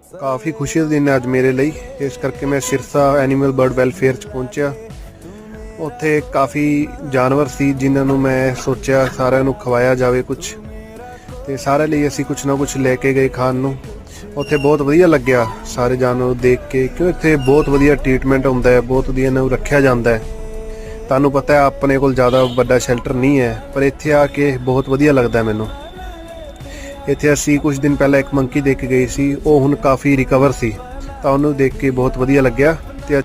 ਕਾਫੀ ਖੁਸ਼ੀ ਦਾ ਦਿਨ ਹੈ ਅੱਜ ਮੇਰੇ ਲਈ, ਇਸ ਕਰਕੇ ਮੈਂ ਸਿਰਸਾ ਐਨੀਮਲ ਬਰਡ ਵੈਲਫੇਅਰ 'ਚ ਪਹੁੰਚਿਆ। ਉੱਥੇ ਕਾਫੀ ਜਾਨਵਰ ਸੀ ਜਿਨ੍ਹਾਂ ਨੂੰ ਮੈਂ ਸੋਚਿਆ ਸਾਰਿਆਂ ਨੂੰ ਖਵਾਇਆ ਜਾਵੇ ਕੁਛ, ਤੇ ਸਾਰਿਆਂ ਲਈ ਅਸੀਂ ਕੁਛ ਨਾ ਕੁਛ ਲੈ ਕੇ ਗਏ ਖਾਣ ਨੂੰ। ਉੱਥੇ ਬਹੁਤ ਵਧੀਆ ਲੱਗਿਆ ਸਾਰੇ ਜਾਨਵਰ ਦੇਖ ਕੇ, ਕਿਉਂ ਇੱਥੇ ਬਹੁਤ ਵਧੀਆ ਟ੍ਰੀਟਮੈਂਟ ਹੁੰਦਾ ਹੈ, ਬਹੁਤ ਵਧੀਆ ਇਹਨਾਂ ਨੂੰ ਰੱਖਿਆ ਜਾਂਦਾ ਹੈ। ਤੁਹਾਨੂੰ ਪਤਾ ਹੈ ਆਪਣੇ ਕੋਲ ਜ਼ਿਆਦਾ ਵੱਡਾ ਸ਼ੈਲਟਰ ਨਹੀਂ ਹੈ, ਪਰ ਇੱਥੇ ਆ ਕੇ ਬਹੁਤ ਵਧੀਆ ਲੱਗਦਾ ਮੈਨੂੰ। ਇੱਥੇ ਅਸੀਂ ਕੁਝ ਦਿਨ ਪਹਿਲਾਂ ਇੱਕ ਮੰਕੀ ਦੇਖ ਕੇ ਗਏ ਸੀ, ਉਹ ਹੁਣ ਕਾਫੀ ਰਿਕਵਰ ਸੀ, ਤਾਂ ਉਹਨੂੰ ਦੇਖ ਕੇ ਬਹੁਤ ਵਧੀਆ ਲੱਗਿਆ। ਤੇ